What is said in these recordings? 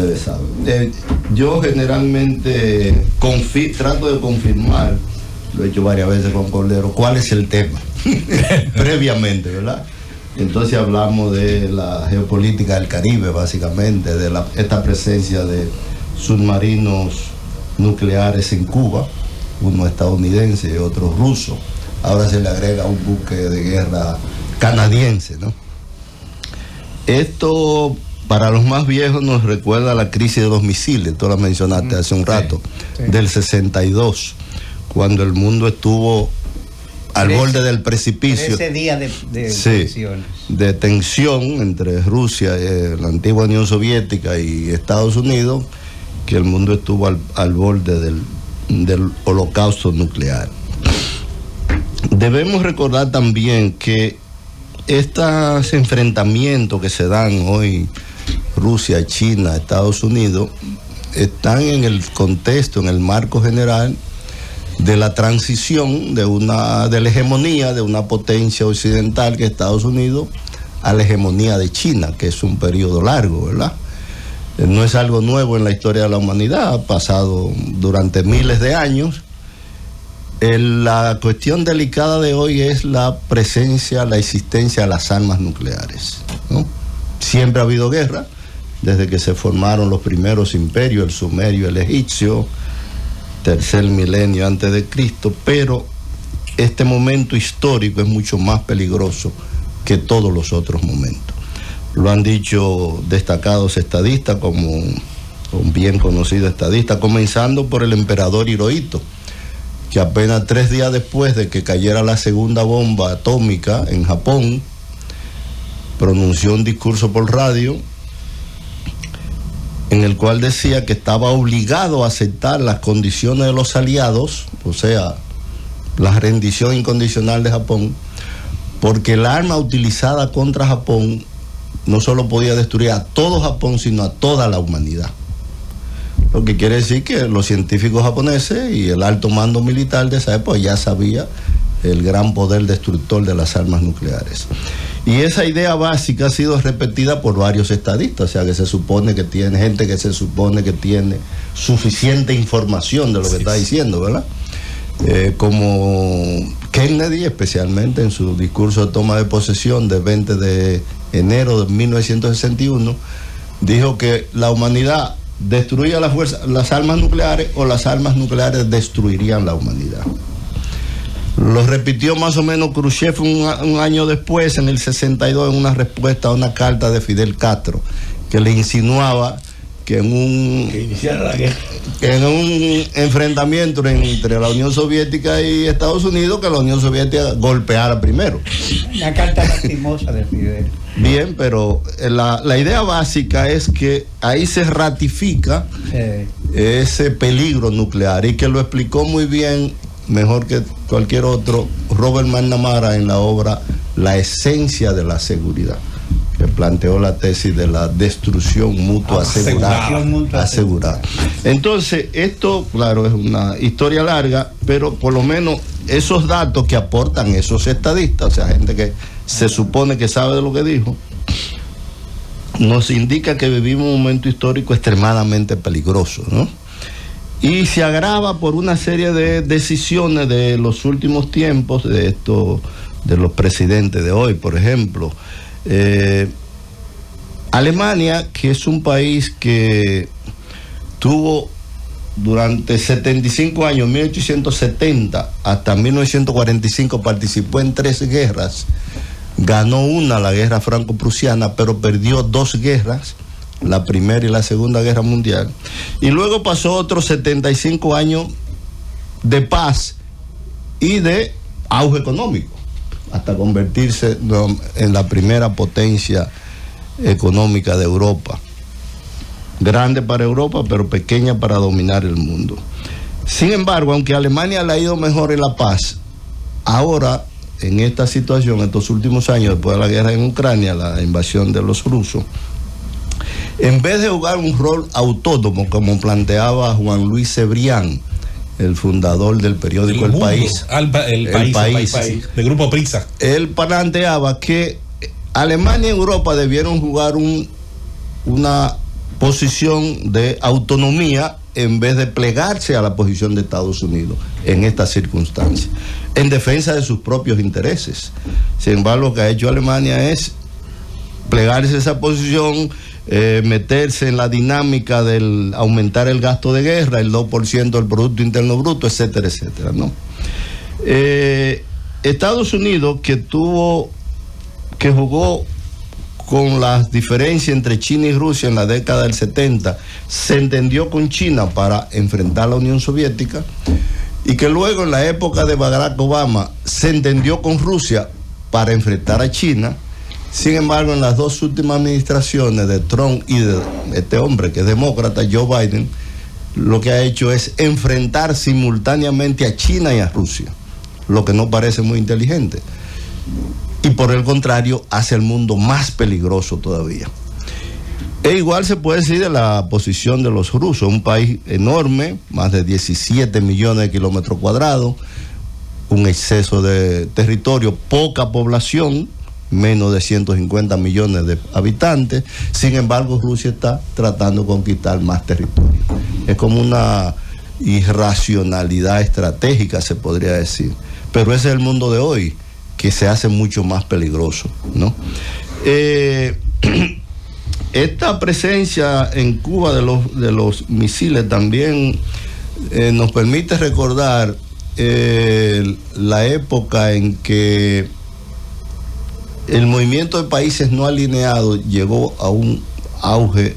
ustedes saben. Yo generalmente trato de confirmar, lo he hecho varias veces con Cordero, cuál es el tema previamente, ¿verdad? Entonces hablamos de la geopolítica del Caribe, básicamente, de esta presencia de submarinos nucleares en Cuba, uno estadounidense y otro ruso. Ahora se le agrega un buque de guerra canadiense, ¿no? Esto, para los más viejos, nos recuerda a la crisis de los misiles, tú la mencionaste hace un rato, del 62, cuando el mundo estuvo al borde del precipicio. Ese día de tensiones. De tensión entre Rusia, la antigua Unión Soviética y Estados Unidos, que el mundo estuvo al borde del holocausto nuclear. Debemos recordar también que estos enfrentamientos que se dan hoy, Rusia, China, Estados Unidos, están en el contexto, en el marco general de la transición de la hegemonía de una potencia occidental que es Estados Unidos a la hegemonía de China, que es un periodo largo, ¿verdad? No es algo nuevo en la historia de la humanidad, ha pasado durante miles de años. La cuestión delicada de hoy es la presencia, la existencia de las armas nucleares, ¿no? Siempre ha habido guerra, desde que se formaron los primeros imperios, el sumerio, el egipcio, tercer milenio antes de Cristo, pero este momento histórico es mucho más peligroso que todos los otros momentos. Lo han dicho destacados estadistas, como un bien conocido estadista, comenzando por el emperador Hirohito, que apenas 3 días después de que cayera la segunda bomba atómica en Japón, pronunció un discurso por radio en el cual decía que estaba obligado a aceptar las condiciones de los aliados, o sea, la rendición incondicional de Japón, porque el arma utilizada contra Japón no solo podía destruir a todo Japón, sino a toda la humanidad. Lo que quiere decir que los científicos japoneses y el alto mando militar de esa época ya sabía el gran poder destructor de las armas nucleares. Y esa idea básica ha sido repetida por varios estadistas, o sea que se supone que tiene gente que se supone que tiene suficiente información de lo que está diciendo, ¿verdad? Como Kennedy, especialmente en su discurso de toma de posesión del 20 de enero de 1961, dijo que la humanidad destruía las armas nucleares o las armas nucleares destruirían la humanidad. Lo repitió más o menos Khrushchev un año después, en el 62, en una respuesta a una carta de Fidel Castro, que le insinuaba que en un enfrentamiento entre la Unión Soviética y Estados Unidos, que la Unión Soviética golpeara primero. Una carta lastimosa de Fidel. Bien, pero la idea básica es que ahí se ratifica ese peligro nuclear, y que lo explicó muy bien, mejor que cualquier otro, Robert McNamara en la obra La esencia de la seguridad, que planteó la tesis de la destrucción mutua asegurada. Entonces, esto, claro, es una historia larga, pero por lo menos esos datos que aportan esos estadistas, o sea, gente que se supone que sabe de lo que dijo, nos indica que vivimos un momento histórico extremadamente peligroso, ¿no? Y se agrava por una serie de decisiones de los últimos tiempos, de los presidentes de hoy, por ejemplo. Alemania, que es un país que tuvo durante 75 años, 1870 hasta 1945, participó en 3 guerras, ganó una, la guerra franco-prusiana, pero perdió 2 guerras, la Primera y la Segunda Guerra Mundial, y luego pasó otros 75 años de paz y de auge económico, hasta convertirse en la primera potencia económica de Europa. Grande para Europa, pero pequeña para dominar el mundo. Sin embargo, aunque a Alemania le ha ido mejor en la paz, ahora, en esta situación, estos últimos años, después de la guerra en Ucrania, la invasión de los rusos, en vez de jugar un rol autónomo, como planteaba Juan Luis Cebrián, el fundador del periódico El País, el país, del grupo Prisa, él planteaba que Alemania y Europa debieron jugar una posición de autonomía en vez de plegarse a la posición de Estados Unidos en estas circunstancias, en defensa de sus propios intereses. Sin embargo, lo que ha hecho Alemania es plegarse a esa posición, meterse en la dinámica del aumentar el gasto de guerra, el 2% del Producto Interno Bruto, etcétera, etcétera, ¿no? Estados Unidos, que jugó con las diferencias entre China y Rusia en la década del 70, se entendió con China para enfrentar a la Unión Soviética, y que luego en la época de Barack Obama se entendió con Rusia para enfrentar a China. Sin embargo, en las dos últimas administraciones de Trump y de este hombre que es demócrata, Joe Biden, lo que ha hecho es enfrentar simultáneamente a China y a Rusia, lo que no parece muy inteligente. Y por el contrario, hace el mundo más peligroso todavía. E igual se puede decir de la posición de los rusos, un país enorme, más de 17 millones de kilómetros cuadrados, un exceso de territorio, poca población, menos de 150 millones de habitantes. Sin embargo, Rusia está tratando de conquistar más territorio. Es como una irracionalidad estratégica, se podría decir. Pero ese es el mundo de hoy, que se hace mucho más peligroso, ¿no? Esta presencia en Cuba de los misiles también nos permite recordar la época en que el movimiento de países no alineados llegó a un auge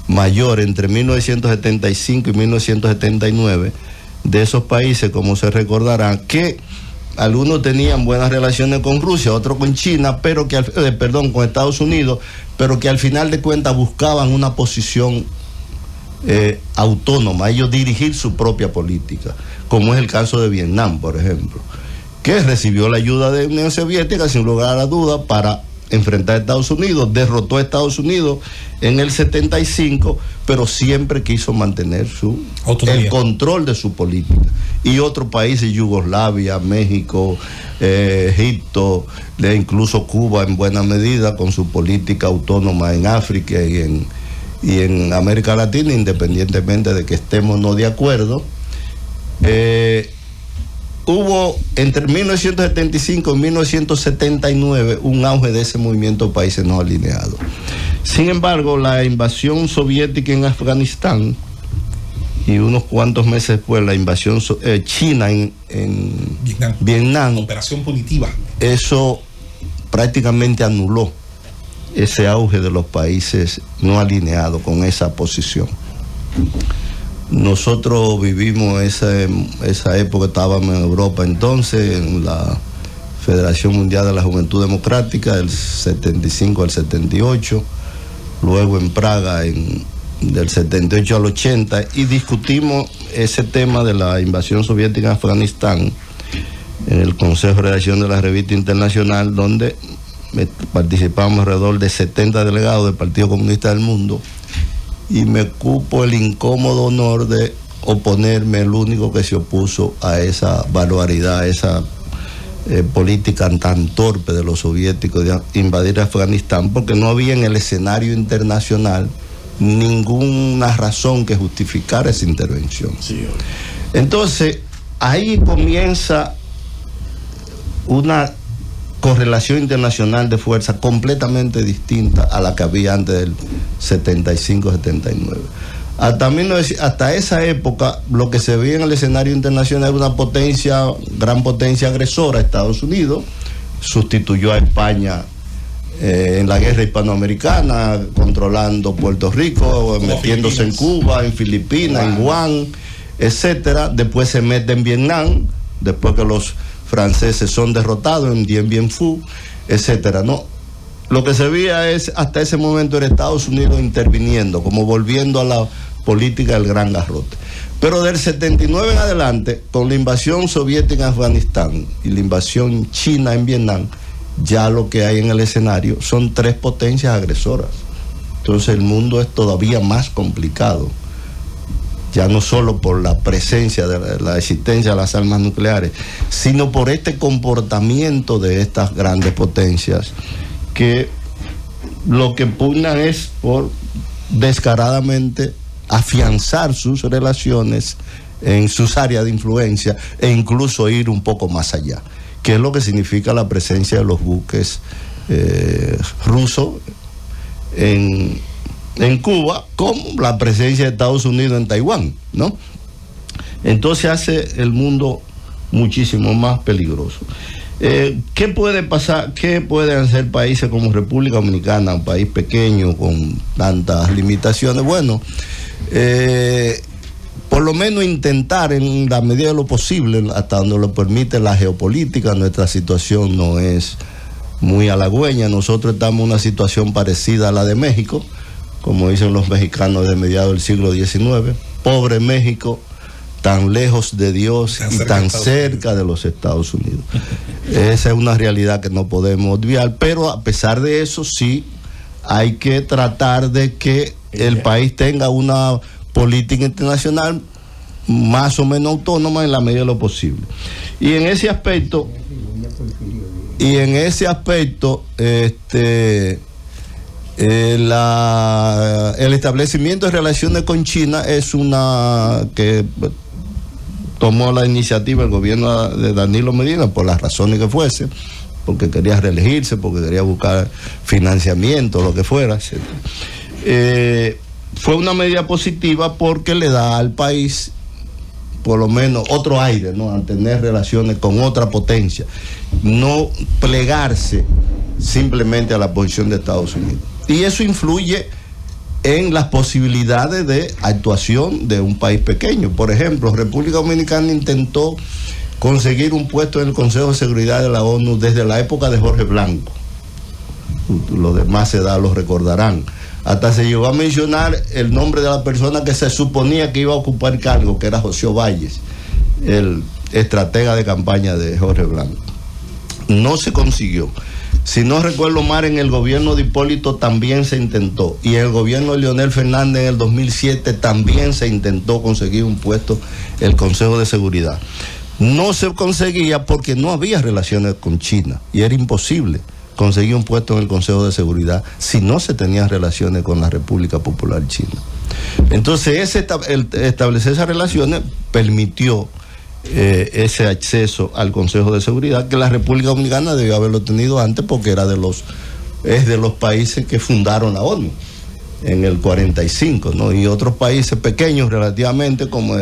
mayor entre 1975 y 1979, de esos países, como se recordarán, que algunos tenían buenas relaciones con Rusia, otros con China, pero que con Estados Unidos, pero que al final de cuentas buscaban una posición autónoma, ellos dirigir su propia política, como es el caso de Vietnam, por ejemplo, que recibió la ayuda de la Unión Soviética sin lugar a duda para enfrentar a Estados Unidos, derrotó a Estados Unidos en el 75, pero siempre quiso mantener el control de su política. Y otros países, Yugoslavia, México, Egipto, incluso Cuba en buena medida, con su política autónoma en África y en América Latina, independientemente de que estemos no de acuerdo. Hubo entre 1975 y 1979 un auge de ese movimiento de países no alineados. Sin embargo, la invasión soviética en Afganistán y unos cuantos meses después la invasión china en Vietnam, operación punitiva, eso prácticamente anuló ese auge de los países no alineados con esa posición. Nosotros vivimos esa época, estábamos en Europa entonces, en la Federación Mundial de la Juventud Democrática, del 75 al 78, luego en Praga del 78 al 80, y discutimos ese tema de la invasión soviética en Afganistán en el Consejo de Redacción de la Revista Internacional, donde participamos alrededor de 70 delegados del Partido Comunista del Mundo, y me cupo el incómodo honor de oponerme, el único que se opuso a esa barbaridad, a esa política tan torpe de los soviéticos de invadir Afganistán, porque no había en el escenario internacional ninguna razón que justificara esa intervención. Sí. Entonces, ahí comienza una correlación internacional de fuerza completamente distinta a la que había antes del 75-79. Hasta esa época, lo que se veía en el escenario internacional era una gran potencia agresora. Estados Unidos sustituyó a España en la guerra hispanoamericana, controlando Puerto Rico, metiéndose en Cuba, en Filipinas, en Guam, etcétera. Después se mete en Vietnam, después que los franceses son derrotados en Dien Bien Phu, etcétera, ¿no? Lo que se veía hasta ese momento era Estados Unidos interviniendo, como volviendo a la política del gran garrote. Pero del 79 en adelante, con la invasión soviética en Afganistán y la invasión china en Vietnam, ya lo que hay en el escenario son tres potencias agresoras. Entonces el mundo es todavía más complicado, ya no solo por la presencia de la existencia de las armas nucleares, sino por este comportamiento de estas grandes potencias, que lo que pugnan es por descaradamente afianzar sus relaciones en sus áreas de influencia e incluso ir un poco más allá, que es lo que significa la presencia de los buques rusos en Cuba, como la presencia de Estados Unidos en Taiwán, ¿no? Entonces hace el mundo muchísimo más peligroso. ¿Qué puede pasar? ¿Qué pueden hacer países como República Dominicana, un país pequeño con tantas limitaciones? Bueno, por lo menos intentar en la medida de lo posible, hasta donde lo permite la geopolítica. Nuestra situación no es muy halagüeña. Nosotros estamos en una situación parecida a la de México, como dicen los mexicanos de mediados del siglo XIX. Pobre México, tan lejos de Dios y tan cerca de los Estados Unidos. Esa es una realidad que no podemos obviar, pero a pesar de eso sí hay que tratar de que el país tenga una política internacional más o menos autónoma en la medida de lo posible. Y en ese aspecto, el establecimiento de relaciones con China es una que tomó la iniciativa el gobierno de Danilo Medina, por las razones que fuese, porque quería reelegirse, porque quería buscar financiamiento, lo que fuera, etc. Fue una medida positiva porque le da al país por lo menos otro aire, ¿no? Al tener relaciones con otra potencia, no plegarse simplemente a la posición de Estados Unidos. Y eso influye en las posibilidades de actuación de un país pequeño. Por ejemplo, República Dominicana intentó conseguir un puesto en el Consejo de Seguridad de la ONU desde la época de Jorge Blanco. Los demás edad lo recordarán. Hasta se llegó a mencionar el nombre de la persona que se suponía que iba a ocupar el cargo, que era José Valles, el estratega de campaña de Jorge Blanco. No se consiguió. Si no recuerdo mal, en el gobierno de Hipólito también se intentó, y en el gobierno de Leonel Fernández en el 2007 también se intentó conseguir un puesto en el Consejo de Seguridad. No se conseguía porque no había relaciones con China y era imposible conseguir un puesto en el Consejo de Seguridad si no se tenían relaciones con la República Popular China. Entonces establecer esas relaciones permitió ese acceso al Consejo de Seguridad, que la República Dominicana debió haberlo tenido antes, porque es de los países que fundaron la ONU en el 45, ¿no? Y otros países pequeños relativamente, como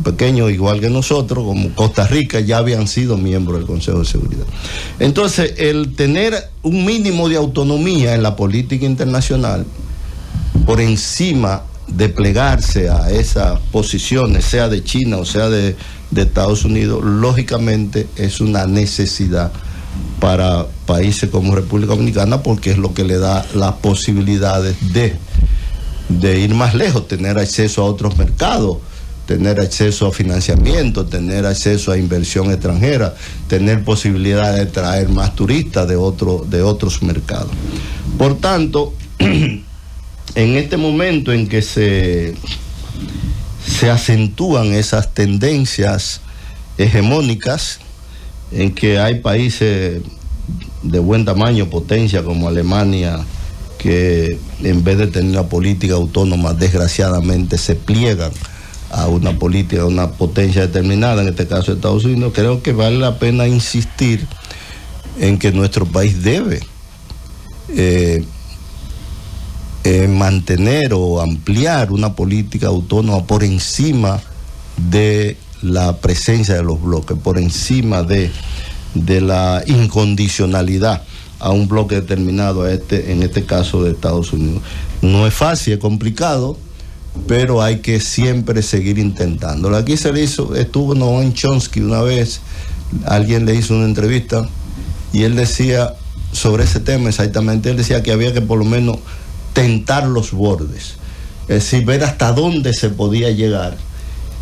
pequeños igual que nosotros, como Costa Rica, ya habían sido miembros del Consejo de Seguridad. Entonces, el tener un mínimo de autonomía en la política internacional, por encima de plegarse a esas posiciones, sea de China o sea de Estados Unidos, lógicamente es una necesidad para países como República Dominicana, porque es lo que le da las posibilidades de ir más lejos, tener acceso a otros mercados, tener acceso a financiamiento, tener acceso a inversión extranjera, tener posibilidad de traer más turistas de otros mercados. Por tanto, en este momento en que se acentúan esas tendencias hegemónicas, en que hay países de buen tamaño, potencia como Alemania, que en vez de tener una política autónoma, desgraciadamente se pliegan a una política, a una potencia determinada, en este caso Estados Unidos, creo que vale la pena insistir en que nuestro país debe mantener o ampliar una política autónoma por encima de la presencia de los bloques, por encima de la incondicionalidad a un bloque determinado, en este caso de Estados Unidos. No es fácil, es complicado, pero hay que siempre seguir intentándolo. Aquí estuvo Noam Chomsky una vez, alguien le hizo una entrevista y él decía sobre ese tema exactamente, él decía que había que por lo menos tentar los bordes, es decir, ver hasta dónde se podía llegar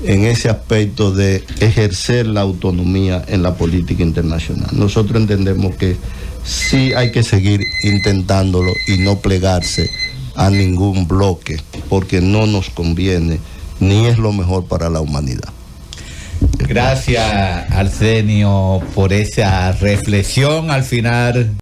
en ese aspecto de ejercer la autonomía en la política internacional. Nosotros entendemos que sí hay que seguir intentándolo y no plegarse a ningún bloque, porque no nos conviene ni es lo mejor para la humanidad. Gracias, Arsenio, por esa reflexión al final.